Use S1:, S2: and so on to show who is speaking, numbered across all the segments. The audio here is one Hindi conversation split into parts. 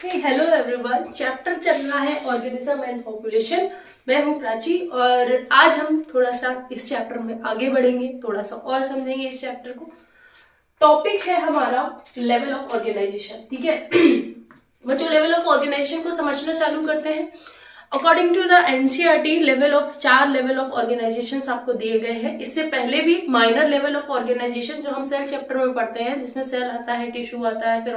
S1: हेलो एवरीवन, चैप्टर चल रहा है ऑर्गेनिज्म एंड पॉपुलेशन। मैं हूं प्राची और आज हम थोड़ा सा इस चैप्टर में आगे बढ़ेंगे, थोड़ा सा और समझेंगे इस चैप्टर को। टॉपिक है हमारा लेवल ऑफ ऑर्गेनाइजेशन। ठीक है बच्चों, लेवल ऑफ ऑर्गेनाइजेशन को समझना चालू करते हैं। अकॉर्डिंग टू द एनसीईआरटी चार लेवल ऑफ ऑर्गेनाइजेशन आपको दिए गए हैं। इससे पहले भी माइनर लेवल ऑफ ऑर्गेनाइजेशन जो हम सेल चैप्टर में पढ़ते हैं, जिसमें सेल आता है, टिश्यू आता है, फिर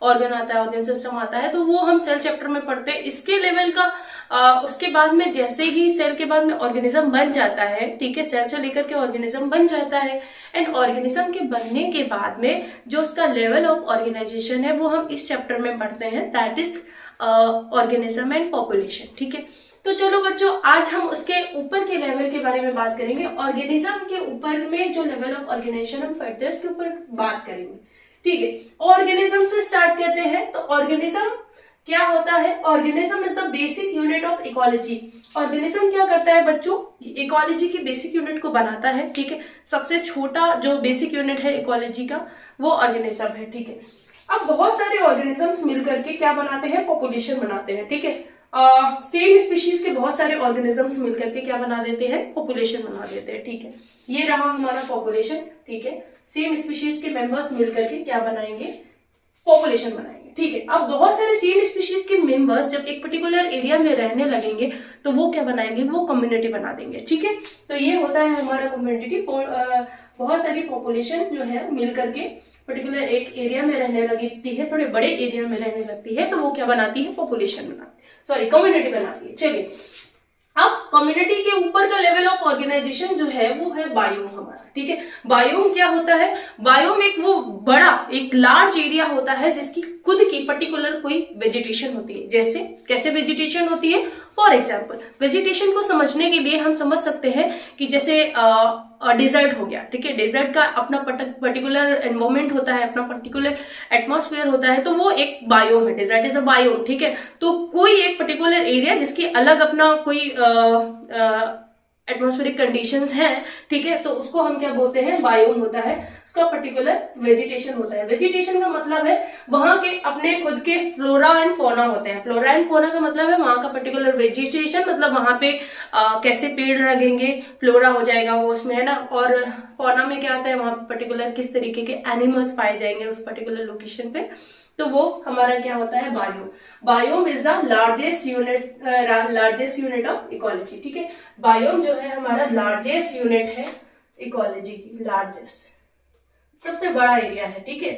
S1: ऑर्गन आता है, ऑर्गन सिस्टम आता है, तो वो हम सेल चैप्टर में पढ़ते हैं। इसके लेवल का उसके बाद में जैसे ही सेल के बाद में ऑर्गेनिज्म बन जाता है, ठीक है, सेल से लेकर के ऑर्गेनिज्म बन जाता है। एंड ऑर्गेनिज्म के बनने के बाद में जो उसका लेवल ऑफ ऑर्गेनाइजेशन है वो हम इस चैप्टर में पढ़ते हैं, that is organism and population. ठीक है, तो चलो बच्चों, आज हम उसके ऊपर के लेवल के बारे में बात करेंगे। ऑर्गेनिज्म के ऊपर में जो लेवल ऑफ ऑर्गेनाइजेशन हम पढ़ते हैं उसके ऊपर बात करेंगे। ठीक है, ऑर्गेनिज्म से स्टार्ट करते हैं। तो ऑर्गेनिज्म क्या होता है? Organism is the basic unit of ecology. Organism क्या करता है बच्चों? इकोलॉजी की बेसिक यूनिट को बनाता है। ठीक है, सबसे छोटा जो बेसिक यूनिट है इकोलॉजी का वो ऑर्गेनिज्म है। ठीक है, अब बहुत सारे ऑर्गेनिजम्स मिलकर के क्या बनाते हैं? पॉपुलेशन बनाते हैं। ठीक है, सेम स्पीशीज के बहुत सारे ऑर्गेनिजम्स मिलकर के क्या बना देते हैं? पॉपुलेशन बना देते हैं। ठीक है, ये रहा हमारा पॉपुलेशन। ठीक है, सेम स्पीशीज के मेंबर्स मिलकर के क्या बनाएंगे? पॉपुलेशन बनाएंगे। ठीक है, अब बहुत सारे सेम स्पीशीज के मेंबर्स जब एक पर्टिकुलर एरिया में रहने लगेंगे तो वो क्या बनाएंगे? वो कम्युनिटी बना देंगे। ठीक है, तो ये होता है हमारा कम्युनिटी। बहुत सारी पॉपुलेशन जो है मिलकर के पर्टिकुलर एक एरिया में रहने लगती है, थोड़े बड़े एरिया में रहने लगती है, तो वो क्या बनाती है? पॉपुलेशन कम्युनिटी बनाती है। चलिए, अब कम्युनिटी के ऊपर का लेवल ऑफ ऑर्गेनाइजेशन जो है वो है बायोम हमारा। ठीक है, बायोम क्या होता है? बायोम एक वो बड़ा एक लार्ज एरिया होता है जिसकी खुद की पर्टिकुलर कोई वेजिटेशन होती है। जैसे कैसे वेजिटेशन होती है? फॉर एग्जाम्पल, वेजिटेशन को समझने के लिए हम समझ सकते हैं कि जैसे डेजर्ट हो गया। ठीक है, डेजर्ट का अपना पर्टिकुलर एनवायरमेंट होता है, अपना पर्टिकुलर एटमॉस्फेयर होता है, तो वो एक बायोम है। Desert is a biome. ठीक है, तो कोई एक पर्टिकुलर एरिया जिसकी अलग अपना कोई एटमॉस्फेरिक कंडीशंस हैं, ठीक है, तो उसको हम क्या बोलते हैं? बायोम होता है। उसका पर्टिकुलर वेजिटेशन होता है। वेजिटेशन का मतलब है वहां के अपने खुद के फ्लोरा एंड फोना होते हैं। फ्लोरा एंड फोना का मतलब है वहां का पर्टिकुलर वेजिटेशन, मतलब वहां पे कैसे पेड़ लगेंगे, फ्लोरा हो जाएगा वो उसमें, है ना। और फोना में क्या आता है? वहां पे पर्टिकुलर किस तरीके के एनिमल्स पाए जाएंगे उस पर्टिकुलर लोकेशन पे, तो वो हमारा क्या होता है? Biome. Biome is the largest unit of ecology. ठीक है, बायोम जो है हमारा लार्जेस्ट यूनिट है इकोलॉजी की, लार्जेस्ट, सबसे बड़ा एरिया है। ठीक है,